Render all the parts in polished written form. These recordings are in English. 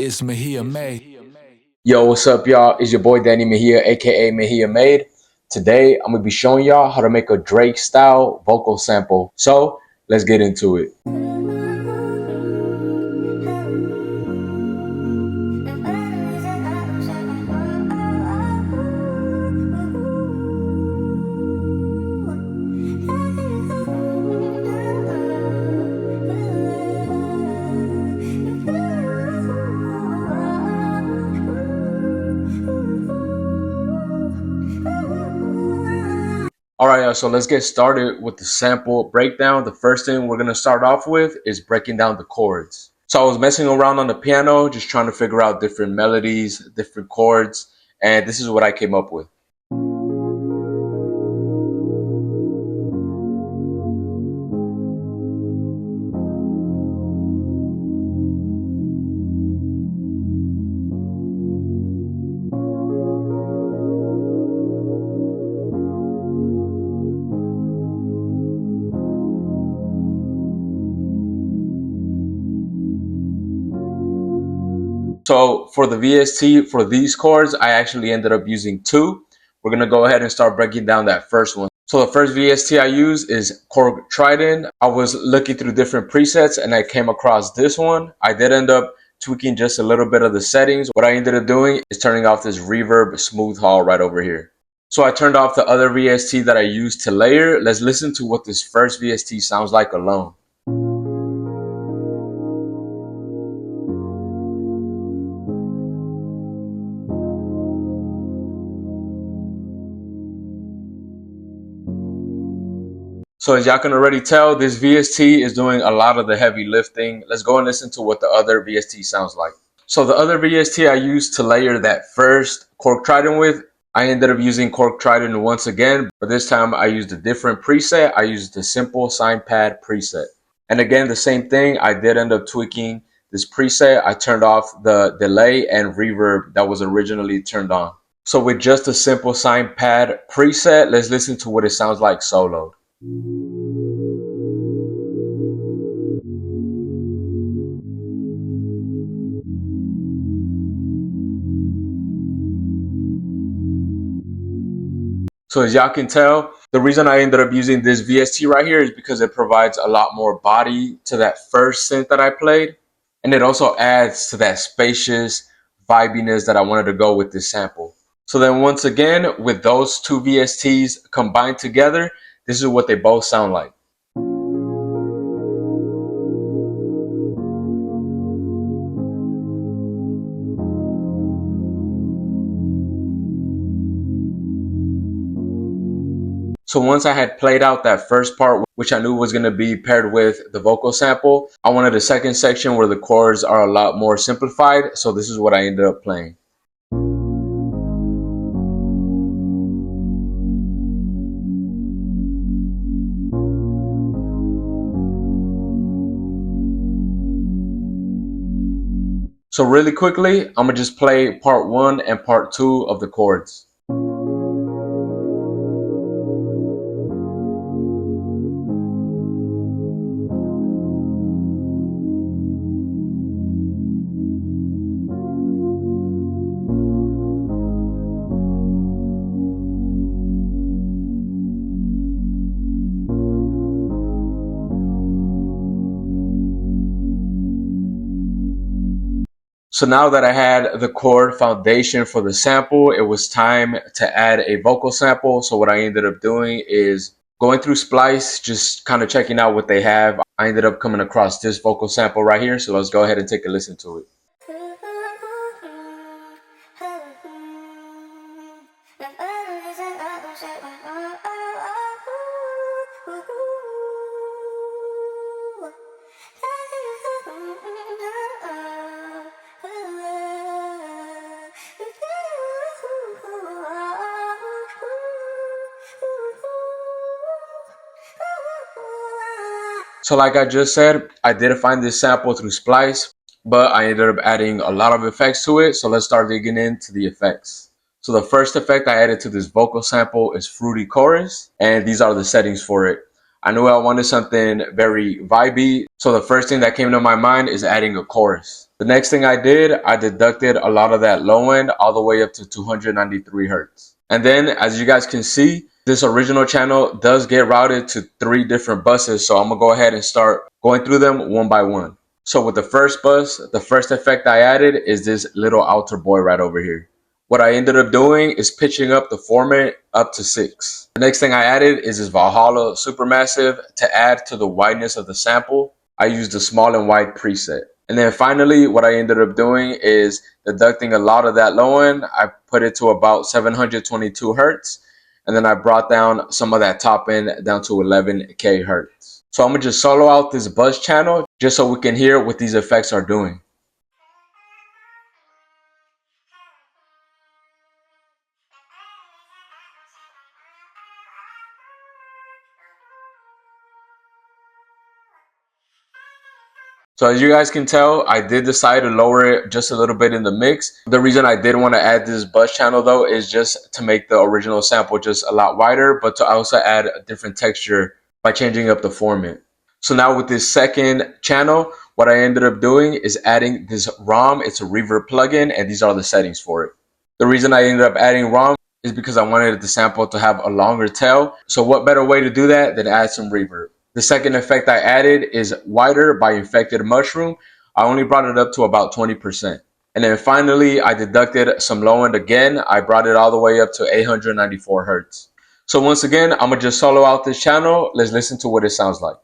It's Mejia made. Yo, what's up, y'all? It's your boy Danny Mejia, aka Mejia Made. Today, I'm gonna be showing y'all how to make a Drake style vocal sample. So, let's get into it. Alright, y'all, so let's get started with the sample breakdown. The first thing we're going to start off with is breaking down the chords. So I was messing around on the piano, just trying to figure out different melodies, different chords, and this is what I came up with. So for the VST, for these chords, I actually ended up using two. We're going to go ahead and start breaking down that first one. So the first VST I use is chord trident. I was looking through different presets and I came across this one. I did end up tweaking just a little bit of the settings. What I ended up doing is turning off this reverb smooth hall right over here. So I turned off the other VST that I used to layer. Let's listen to what this first VST sounds like alone. So as y'all can already tell, this VST is doing a lot of the heavy lifting. Let's go and listen to what the other VST sounds like. So the other VST I used to layer that first cork trident with, I ended up using cork trident once again, but this time I used a different preset. I used the simple sine pad preset. And again, the same thing, I did end up tweaking this preset. I turned off the delay and reverb that was originally turned on. So with just a simple sine pad preset, let's listen to what it sounds like soloed. So as y'all can tell, the reason I ended up using this VST right here is because it provides a lot more body to that first synth that I played. And it also adds to that spacious vibiness that I wanted to go with this sample. So then once again, with those two VSTs combined together, this is what they both sound like. So once I had played out that first part, which I knew was going to be paired with the vocal sample, I wanted a second section where the chords are a lot more simplified. So this is what I ended up playing. So really quickly, I'm going to just play part 1 and part 2 of the chords. So now that I had the chord foundation for the sample, it was time to add a vocal sample. So what I ended up doing is going through Splice, just kind of checking out what they have. I ended up coming across this vocal sample right here. So let's go ahead and take a listen to it. So like I just said, I did find this sample through Splice, but I ended up adding a lot of effects to it. So let's start digging into the effects. So the first effect I added to this vocal sample is Fruity Chorus, and these are the settings for it. I knew I wanted something very vibey, so the first thing that came to my mind is adding a chorus. The next thing I did, I deducted a lot of that low end all the way up to 293 hertz. And then as you guys can see, this original channel does get routed to 3 different buses. So I'm gonna go ahead and start going through them one by one. So with the first bus, the first effect I added is this little altar boy right over here. What I ended up doing is pitching up the formant up to 6. The next thing I added is this Valhalla Supermassive to add to the wideness of the sample. I used the small and wide preset. And then finally, what I ended up doing is deducting a lot of that low end. I put it to about 722 hertz. And then I brought down some of that top end down to 11K hertz. So I'm going to just solo out this buzz channel just so we can hear what these effects are doing. So as you guys can tell, I did decide to lower it just a little bit in the mix. The reason I did want to add this buzz channel though is just to make the original sample just a lot wider, but to also add a different texture by changing up the formant. So now with this second channel, what I ended up doing is adding this ROM. It's a reverb plugin, and these are the settings for it. The reason I ended up adding ROM is because I wanted the sample to have a longer tail. So what better way to do that than add some reverb? The second effect I added is Wider by Infected Mushroom. I only brought it up to about 20%. And then finally, I deducted some low end again. I brought it all the way up to 894 hertz. So once again, I'm going to just solo out this channel. Let's listen to what it sounds like.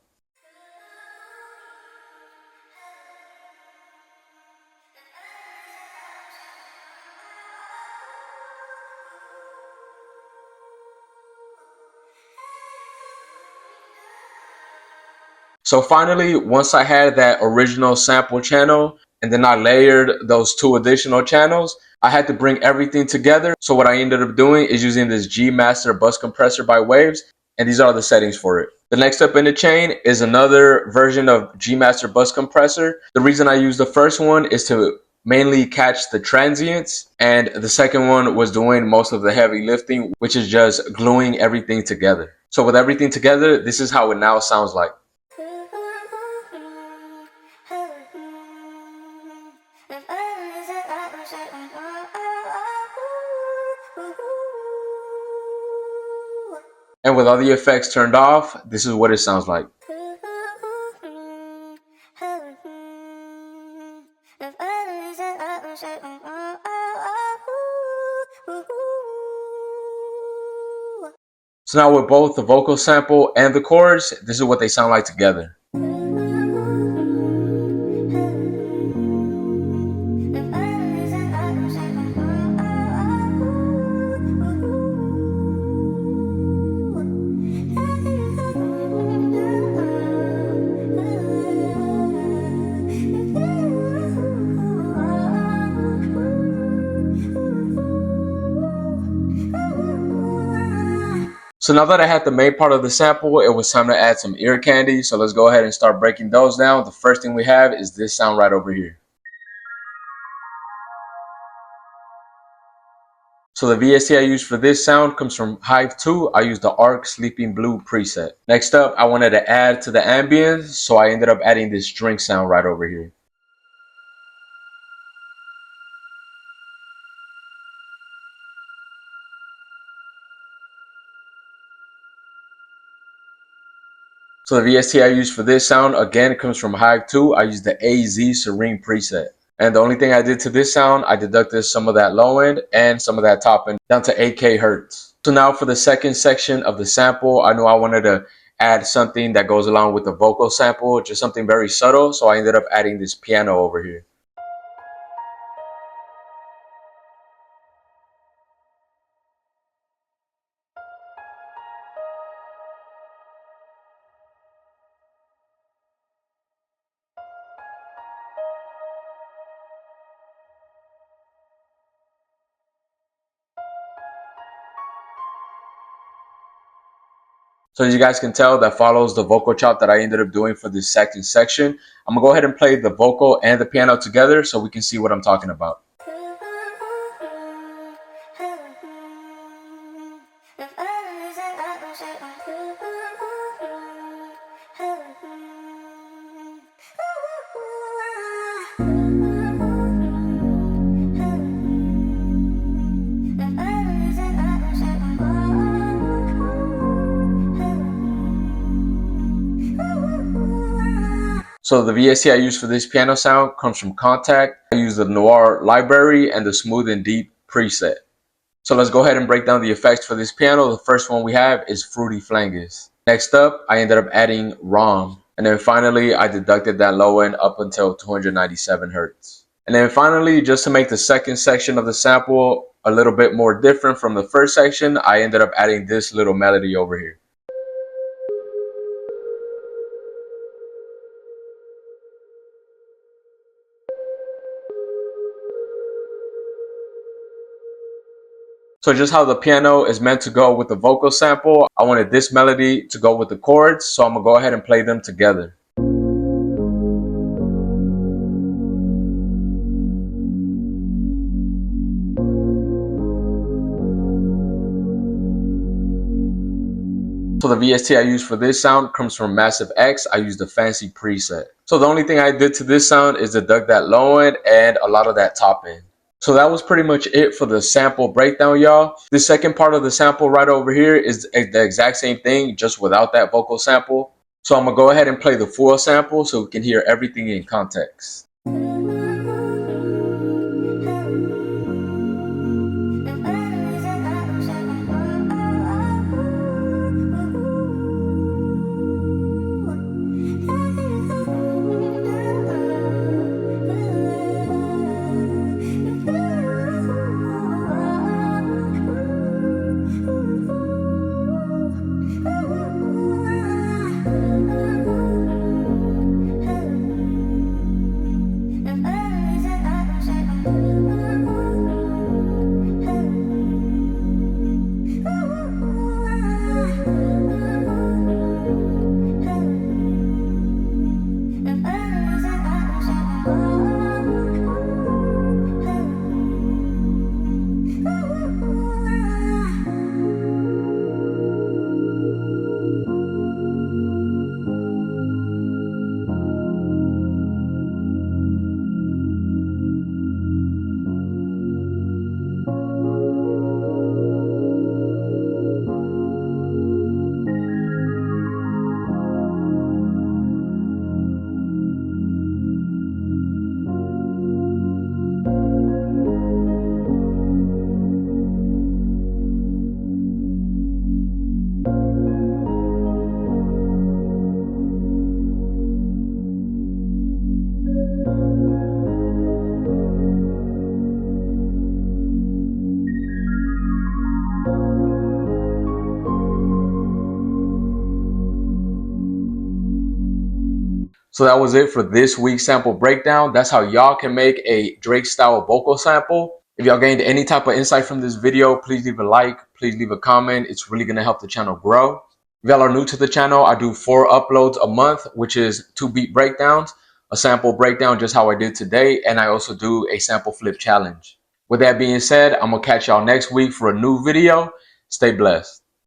So finally, once I had that original sample channel and then I layered those 2 additional channels, I had to bring everything together. So what I ended up doing is using this G Master bus compressor by Waves, and these are the settings for it. The next step in the chain is another version of G Master bus compressor. The reason I use the first one is to mainly catch the transients, and the second one was doing most of the heavy lifting, which is just gluing everything together. So with everything together, this is how it now sounds like. And with all the effects turned off, this is what it sounds like. So now with both the vocal sample and the chords, this is what they sound like together. So now that I had the main part of the sample, it was time to add some ear candy. So let's go ahead and start breaking those down. The first thing we have is this sound right over here. So the VST I used for this sound comes from Hive 2. I used the Arc Sleeping Blue preset. Next up, I wanted to add to the ambience, so I ended up adding this string sound right over here. So the VST I used for this sound, again, comes from Hive 2. I used the AZ Serene preset. And the only thing I did to this sound, I deducted some of that low end and some of that top end down to 8K hertz. So now for the second section of the sample, I knew I wanted to add something that goes along with the vocal sample, just something very subtle. So I ended up adding this piano over here. So as you guys can tell, that follows the vocal chop that I ended up doing for this second section. I'm gonna go ahead and play the vocal and the piano together so we can see what I'm talking about. So the VST I use for this piano sound comes from Contact. I use the Noir library and the Smooth and Deep preset. So let's go ahead and break down the effects for this piano. The first one we have is Fruity Flanges. Next up, I ended up adding ROM. And then finally, I deducted that low end up until 297 Hertz. And then finally, just to make the second section of the sample a little bit more different from the first section, I ended up adding this little melody over here. So just how the piano is meant to go with the vocal sample, I wanted this melody to go with the chords, so I'm going to go ahead and play them together. So the VST I use for this sound comes from Massive X. I used a fancy preset. So the only thing I did to this sound is deduct that low end and a lot of that top end. So that was pretty much it for the sample breakdown, y'all. The second part of the sample right over here is the exact same thing, just without that vocal sample. So I'm gonna go ahead and play the full sample so we can hear everything in context. So that was it for this week's sample breakdown. That's how y'all can make a Drake style vocal sample. If y'all gained any type of insight from this video, please leave a like, please leave a comment. It's really gonna help the channel grow. If y'all are new to the channel, I do 4 uploads a month, which is 2 beat breakdowns, a sample breakdown just how I did today, and I also do a sample flip challenge. With that being said, I'm gonna catch y'all next week for a new video. Stay blessed.